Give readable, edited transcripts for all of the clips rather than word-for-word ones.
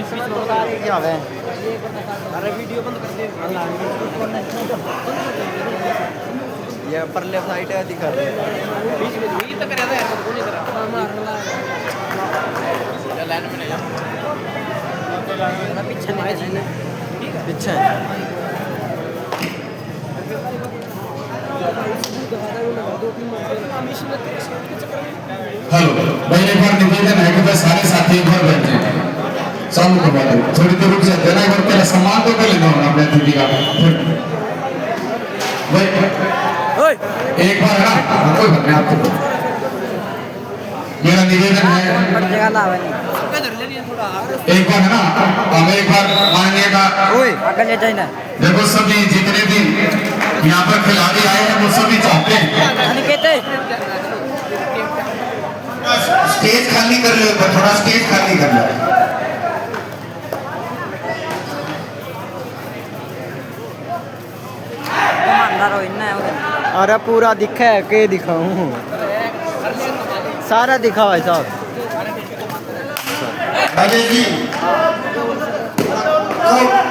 क्या है? अरे वीडियो बंद कर दे। ये ऊपर लेफ्ट साइड है दिखा रहे हैं। बीच में ये तक रहता है तो नहीं करा या लाइन में नहीं जा पीछे नहीं है ठीक है पीछे हेलो भाई, एक बार निवेदन है कि बस सारे साथी एक बार बैठ जाए, चालू करवा दो, थोड़ी देर रुक जाते हैं ना, एक बार पहले सम्मान तो कर लेना होगा अपने अतिथि का भाई, एक बार है ना, कोई बात नहीं, आपको मेरा निवेदन है, एक बार है ना, हमें एक बार माननीय का देखो सभी जितने भी यहाँ पर खिलाड़ी आए हैं वो सभी चाहते हैं स्टेज खाली कर लो, थोड़ा स्टेज खाली कर लो। अरे पूरा दिखा है के दिखाऊं, सारा दिखा भाई साहब। अजय जी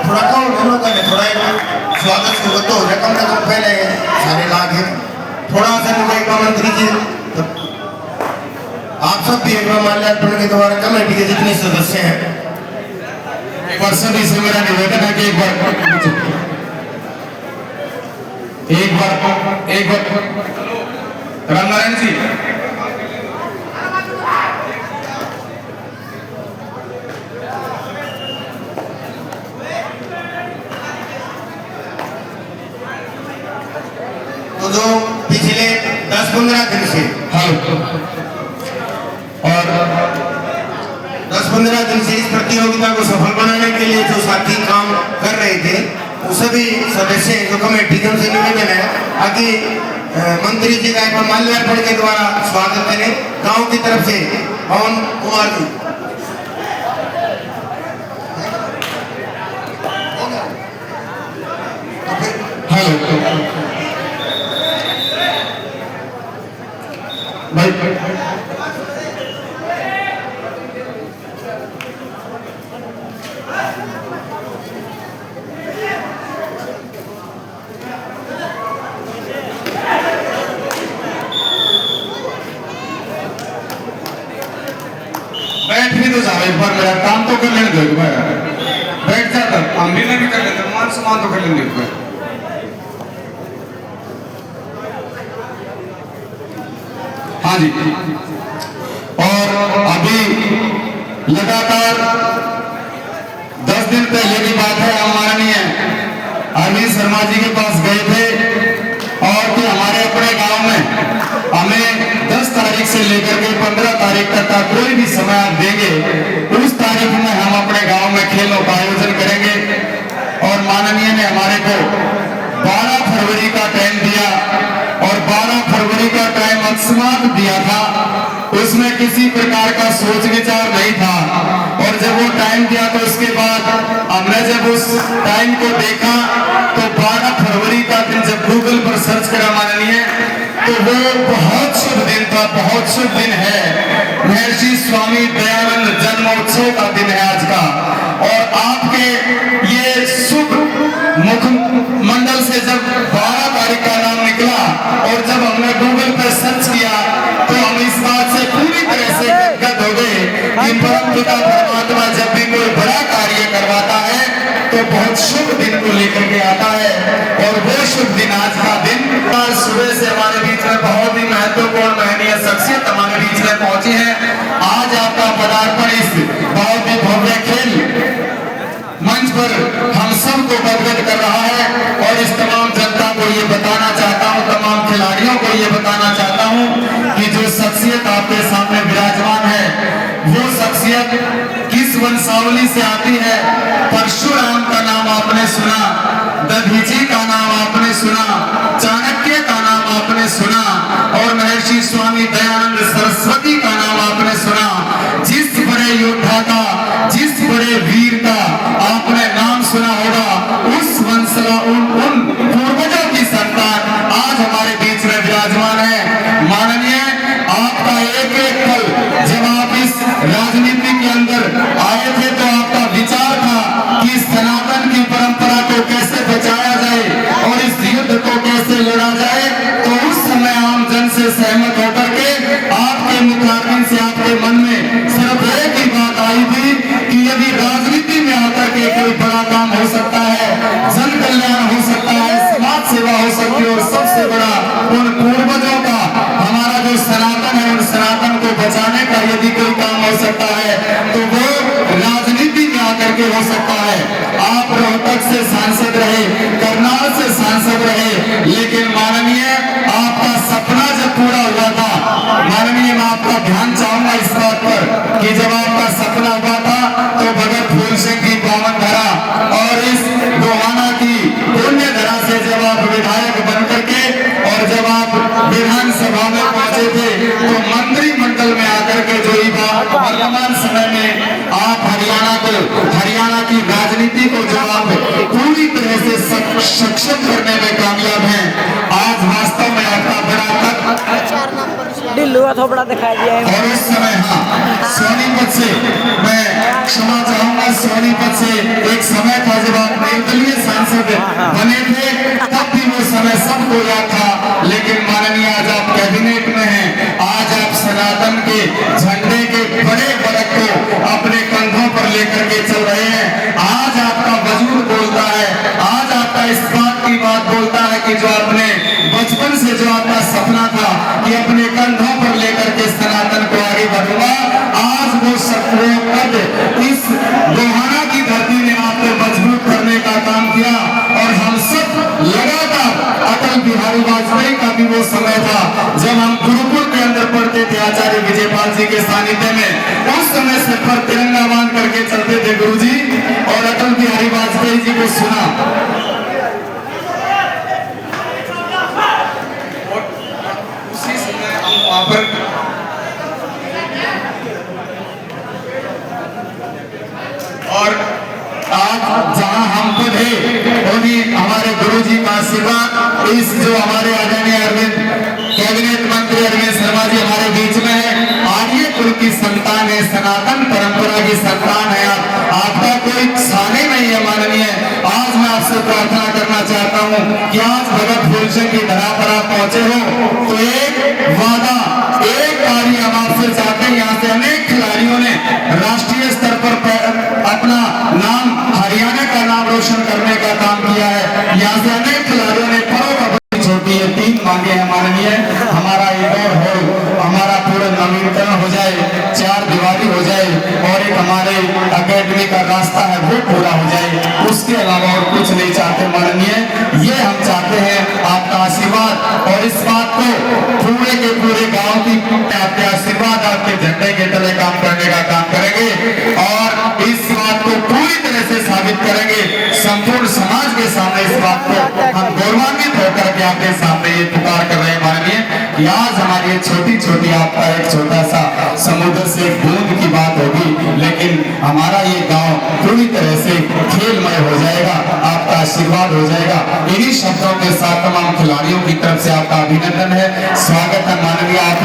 थोड़ा कहो दोनों का थोड़ा स्वागत तो रकम पहले सारे लागे थोड़ा सा मंत्री जी आप सब भी एक बार माल्यार्पण के द्वारा कमेटी के जितने सदस्य हैं पर सभी से मेरा निवेदन है कि एक बार रामनारायण जी तो जो पिछले 10-15 दिन से और 10-15 दिन से इस प्रतियोगिता को सफल बनाने के लिए जो साथी काम कर रहे थे वो सभी सदस्य जो कमेटी के उनसे निवेदन है ताकि मंत्री जी का एक बार माल्यार्पण के द्वारा स्वागत करें गांव की तरफ से पवन कुमार जी। हेलो भाई बैठ भी तो जाओ एक बार, मेरा काम तो कर लेने दो, बैठ जाता हम भी नहीं कर लेते, मान सम्मान तो कर लेंगे। हाँ जी, और अभी लगातार 10 दिन पहले की बात है, हम माननीय अरविंद शर्मा जी के पास गए थे और कि हमारे अपने गांव में हमें 10 तारीख से लेकर के 15 तारीख तक का कोई भी समय आप देंगे, उस तारीख में हम अपने गांव में खेलों का आयोजन करेंगे। और माननीय ने हमारे को 12 फरवरी का टाइम दिया और 12 फरवरी का टाइम अकस्मात दिया था, उसमें किसी प्रकार का सोच विचार नहीं था। और जब वो टाइम दिया तो उसके बाद हमने जब उस टाइम को देखा तो 12 फरवरी का दिन जब गूगल पर सर्च करा माननीय तो वो बहुत शुभ दिन था, बहुत शुभ दिन है, महर्षि स्वामी दयानंद जन्मोत्सव का दिन है आज का। और आपके ये शुभ मुख मंडल से जब 12 तारीख का नाम निकला और जब हमने गूगल पर सर्च किया तो हम इस बात से पूरी तरह से गदगद हो गए कि परम पिता परमात्मा जब भी कोई बड़ा कार्य करवाता है तो बहुत शुभ दिन को लेकर के आता है। और वो शुभ दिन आज का दिन सुबह से हमारे बीच में बहुत ही महत्वपूर्ण महनीय शख्सियत हमारे बीच में पहुंची है। आज आपका पदार्पण इस बहुत ही भव्य खेल मंच पर हम सबको गदगद कर रहा है। और इस तमाम जनता को ये बताना चाहता हूँ, तमाम खिलाड़ियों को ये बताना चाहता हूँ कि जो शख्सियत आपके सामने विराजमान है वो शख्सियत किस वंशावली से आती है। परशुराम का नाम आपने सुना, दधीची का नाम आपने सुना, चाणक्य का नाम आपने सुना और विधानसभा में पहुंचे थे तो मंत्रिमंडल में आकर के जो ही बात वर्तमान समय में आप हरियाणा की राजनीति को जो आप पूरी तरह से सक्षम करने में कामयाब हैं। आज वास्तव में आपका बड़ा ढिल्लुआ थोपड़ा दिखाई दिया है। और इस समय सोनीपत से मैं क्षमा चाहूंगा, सोनीपत से एक समय था जब आप निर्दलीय सांसद बने थे, तब भी वो समय सबको याद था। लेकिन माननीय आज आप कैबिनेट में हैं, आज आप सनातन के झंडे के बड़े फलक को अपने कंधों पर लेकर के चल रहे हैं। आज आपका वजूद बोलता है, आज आपका इस बात की बात बोलता है कि जो आपने बचपन से जो आपका सपना था कि अपने कंधों पर लेकर के सनातन को आगे बढ़ूंगा, आज वो कद इस गोहाना की धरती ने आपको मजबूत करने का काम किया। और हम सब लगातार अटल बिहारी वाजपेयी का भी वो समय था जब हम गुरुकुल के अंदर पढ़ते थे आचार्य विजयपाल जी के सानिध्य में, उस समय से पर तिरंगा बांध करके चलते थे गुरुजी, और अटल बिहारी वाजपेयी जी को सुना। उसी समय हम वहां पर और आज जहां हम खुद है उन्हीं हमारे गुरुजी का आशीर्वाद, इस जो हमारे आदरणीय अरविंद कैबिनेट मंत्री अरविंद शर्मा जी हमारे बीच में है, आर्य कुल की संतान है, सनातन परंपरा की संतान है। आपका कोई साने नहीं है माननीय। आज मैं आपसे प्रार्थना करना चाहता हूं कि आज भगत फूलचंद की धरा पर आप पहुंचे हो तो एक वादा, एक कार्य हम आपसे चाहते हैं। यहाँ से अनेक खिलाड़ियों ने राष्ट्रीय स्तर पर अपना नाम, हरियाणा का नाम रोशन करने का काम किया है। यहाँ से अनेक खिलाड़ियों ने छोटी है 3 मांगे हैं माननीय, हमारा इंदौर हो, हमारा पूरा नवीनीकरण हो जाए, 4 दीवारी हो जाए और एक हमारे अकेडमी का रास्ता है वो पूरा हो जाए। उसके अलावा और कुछ नहीं चाहते माननीय। ये हम चाहते हैं आपका आशीर्वाद, और इस बात को पूरे के पूरे गांव की आपके आशीर्वाद, आपके झंडे के तले काम करने का काम करेंगे और इस बात को पूरी तरह से साबित करेंगे संपूर्ण समाज के सामने। इस बात को हम गौरवान्वित होकर के आपके सामने ये पुकार कर रहे हैं माननीय कि आज हमारी छोटी छोटी आपका एक छोटा सा समुद्र से बूंद की बात होगी, लेकिन हमारा ये गांव पूरी तरह से खेलमय हो जाएगा, आपका आशीर्वाद हो जाएगा। इन्हीं शब्दों के साथ तमाम खिलाड़ियों की तरफ से आपका अभिनंदन है, स्वागत है माननीय। आप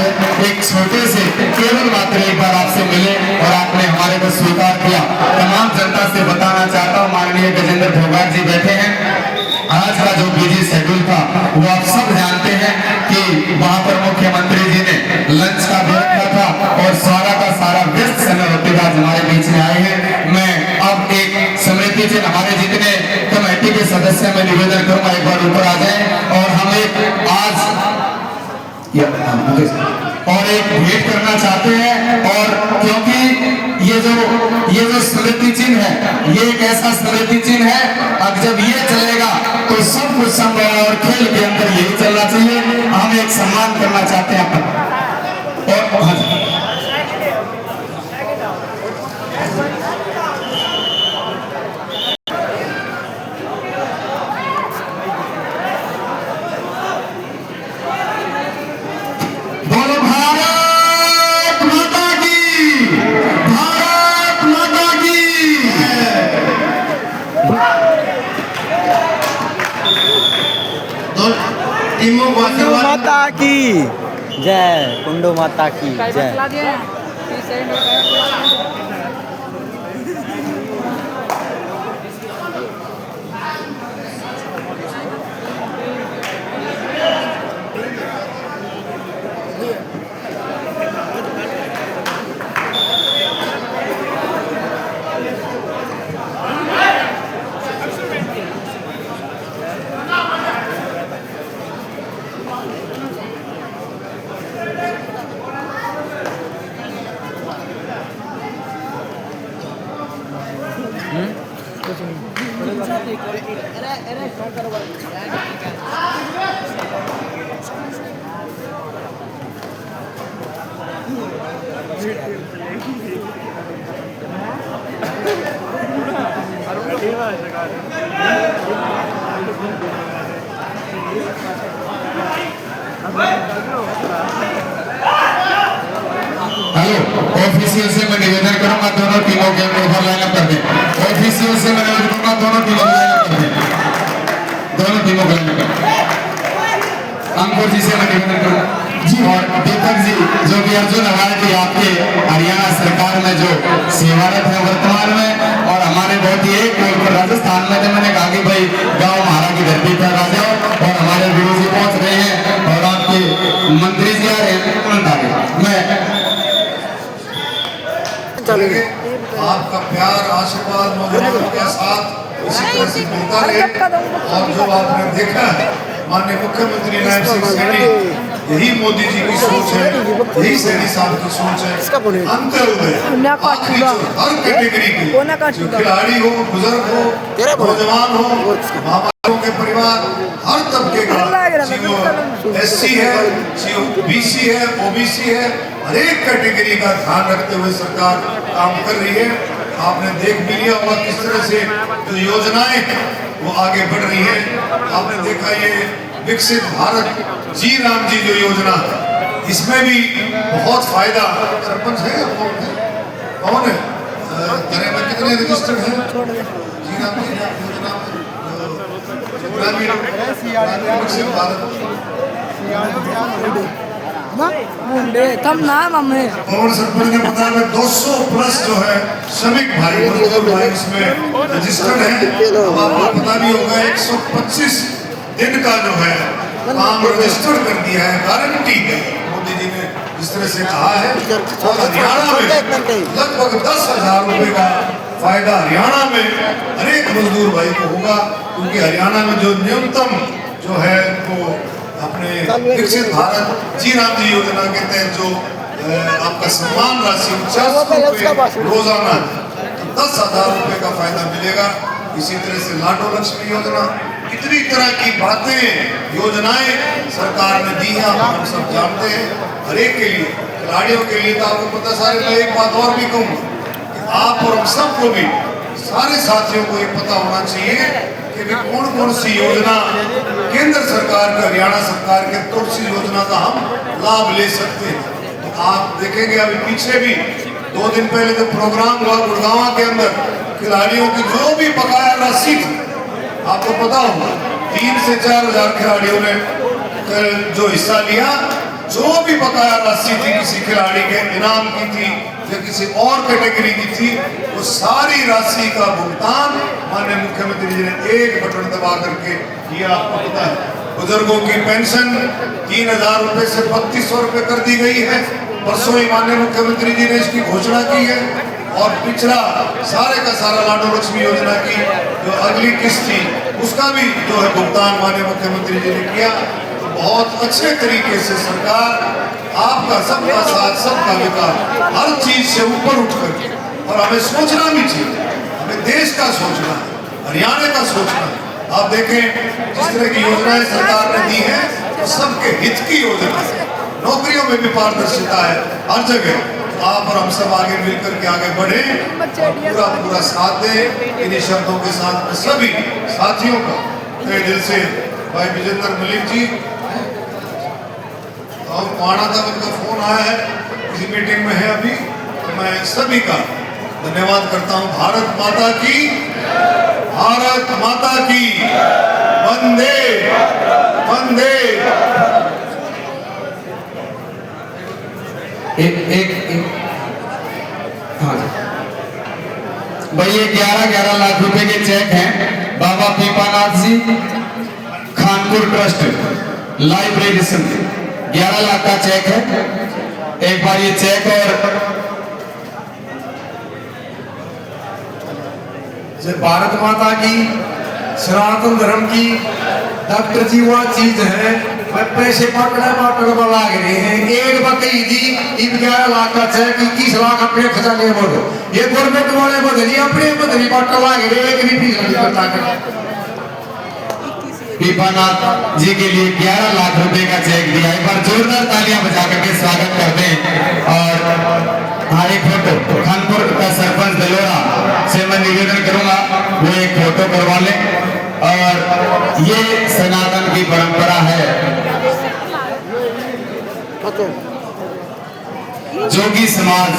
एक छोटे से केवल मात्र एक बार आपसे मिले और आपने हमारे को स्वीकार किया। तमाम जनता से बताना चाहता हूँ माननीय गजेंद्र भोगाट जी बैठे हैं, आज का जो बिजी शेड्यूल था वो आप सब जानते हैं कि वहां पर मुख्यमंत्री जी ने लंच का भी रखा था और सारा का सारा व्यस्त समय होते हुए आज हमारे बीच में आए हैं। मैं अब एक समृद्धि जी हमारे जितने कमेटी के सदस्य में निवेदन करूंगा एक बार ऊपर आ जाए और हम एक आज और एक भेंट करना चाहते हैं। और क्योंकि ये जो स्मृति चिन्ह है ये एक ऐसा स्मृति चिन्ह है, अब जब ये चलेगा तो सब कुछ संभव है और खेल के अंदर यही चलना चाहिए। हम एक सम्मान करना चाहते हैं और कुंडू माता की जय, कुंडू माता की जय। हेलो, ऑफिशियल से मैं निवेदन करूंगा दोनों टीमों के ओवर लाइनअप कर दें। ऑफिशियल से मैं निवेदन करूंगा दोनों टीमों को लाइनअप कर दें। दोनों टीमों को लाइनअप कर दें। अंकुर जी से मैं निवेदन करूंगा जी, और दीपक जी जो कि अर्जुन अवार्ड की आपके हरियाणा सरकार में जो सेवारत है वर्तमान में, और हमारे बहुत ही एक बोलकर राजस्थान में जब मैंने कहा कि भाई गाँव महारा की धरती पर आ जाओ, और हमारे गुरु जी पहुंच रहे हैं और आपके मंत्री जी आ रहे हैं, तुरंत आगे मैं चलेंगे। आपका प्यार आशीर्वाद नौजवानों के साथ इसी तरह से मिलता रहे। और जो आपने देखा है माननीय मुख्यमंत्री नायब सिंह सैनी, यही मोदी जी की सोच है, यही सैनी साहब की सोच है। अंत्योदय आखिरी जो हर कैटेगरी के जो खिलाड़ी हो, बुजुर्ग हो, नौजवान हो, महामारियों के परिवार, हर तबके का, SC है, BC है, OBC है, हर एक कैटेगरी का ध्यान रखते हुए सरकार काम कर रही है। आपने देख भी लिया होगा किस तरह से जो योजनाएं वो आगे बढ़ रही है। आपने देखा ये विकसित भारत जी राम जी जो योजना है, इसमें भी बहुत फायदा। सरपंच है कौन है अरे में कितने रजिस्टर्ड हैं जी राम जी योजना में? ग्रामीण विकसित भारत कम नाम हमें पवन सरपंच ने बताया 200 प्लस जो है श्रमिक भाई मजदूर भाई इसमें रजिस्टर्ड है। अब आपको पता भी होगा 125 दिन का जो है काम रजिस्टर्ड कर दिया है, गारंटी है मोदी जी ने जिस तरह से कहा है। और हरियाणा में लगभग 10,000 रुपए का फायदा हरियाणा में हर एक मजदूर भाई को होगा, क्योंकि हरियाणा में जो न्यूनतम जो है वो अपने विकसित भारत जी राम जी योजना के तहत जो आपका सम्मान राशि 50 रोजाना 10,000 रुपए का फायदा मिलेगा। इसी तरह से लाडो लक्ष्मी योजना, कितनी तरह की बातें योजनाएं सरकार ने दी है, हम सब जानते हैं। हर एक के लिए, खिलाड़ियों के लिए तो आपको पता सारे। मैं एक बात और भी कहूँगा कि आप और हम सबको भी, सारे साथियों को ये पता होना चाहिए कि कौन कौन सी योजना केंद्र सरकार का, हरियाणा सरकार के कौन सी योजना का हम लाभ ले सकते हैं। तो आप देखेंगे अभी पीछे भी 2 दिन पहले जो प्रोग्राम हुआ गुड़गांव के अंदर, खिलाड़ियों की जो भी बकाया राशि थी, आपको पता होगा 3 से 4,000 खिलाड़ियों ने जो हिस्सा लिया, जो भी बकाया राशि थी किसी खिलाड़ी के इनाम की थी या किसी और कैटेगरी की थी, वो सारी राशि का भुगतान माननीय मुख्यमंत्री जी ने एक बटन दबा करके किया। आपको पता है बुजुर्गों की पेंशन 3,000 रुपए से 3,200 रुपए कर दी गई है। परसों ही माननीय मुख्यमंत्री जी ने इसकी घोषणा की है। और पिछला सारे का सारा लाडो लक्ष्मी योजना की जो अगली किस्त थी उसका भी जो है भुगतान माननीय मुख्यमंत्री जी ने किया। तो बहुत अच्छे तरीके से सरकार आपका सबका साथ सबका विकास हर चीज से ऊपर उठ कर, और हमें सोचना भी चाहिए, हमें देश का सोचना है, हरियाणा का सोचना है। आप देखें जिस तरह की योजनाएं सरकार ने दी है, तो सबके हित की योजना है। नौकरियों में भी पारदर्शिता है हर जगह। आप और हम सब आगे मिलकर के आगे बढ़े और पूरा पूरा साथ दें। इन्हीं शब्दों के साथ में सभी साथियों का तहे दिल से भाई विजेंद्र मलिक जी और पाना था, उनका फोन आया है, किसी मीटिंग में है अभी, तो मैं सभी का धन्यवाद करता हूँ। भारत माता की, भारत माता की, वंदे वंदे। एक हाँ भाई, ये 11 लाख रुपए के चेक हैं बाबा पीपानाथ जी खानपुर ट्रस्ट लाइब्रेरी से 11 लाख का चेक है। एक बार ये चेक और भारत माता की, सनातन धर्म की, डॉक्टर जी वह चीज है, पैसे पकड़े लाग रहे हैं। एक बकरी दी 11 लाख का चेक 21 लाख अपने खजाने बोलो, ये गवर्नमेंट वाले बदली अपने बदली पकड़ लाग रहे, एक भी फीस नहीं करता। पीपानाथ जी के लिए 11 लाख रुपए का चेक दिया। एक बार जोरदार तालियां बजा करके स्वागत करते हैं। और हमारी फोटो खानपुर का सरपंच दलोरा से मैं निवेदन करूंगा वो एक फोटो करवा लें। और ये सनातन की परंपरा है जोगी समाज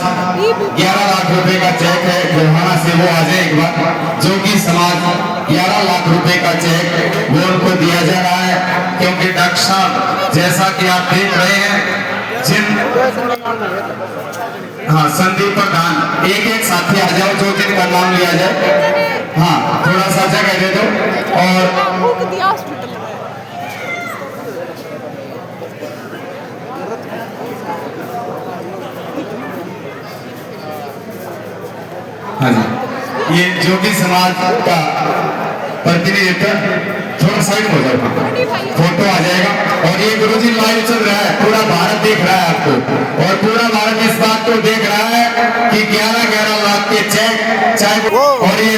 11 लाख रुपए का चेक है गोहाना से, वो आ जाए एक बार। जोगी समाज 11 लाख रुपए का चेक वो उनको दिया जा रहा है, क्योंकि डॉक्टर साहब जैसा कि आप देख रहे हैं जिन हाँ संदीप प्रधान, एक साथी आ जाओ जो जिनका नाम लिया जाए। हाँ थोड़ा सा जगह दे दो। और हाँ जी, ये जोगी समाज का प्रतिनिधित्व, थोड़ा साइड हो जाओ, फोटो आ जाएगा। और ये गुरुजी लाइव चल रहा है, पूरा भारत देख रहा है आपको, और पूरा भारत इस बात को देख रहा है कि 11-11 लाख के चेक चाहे, और ये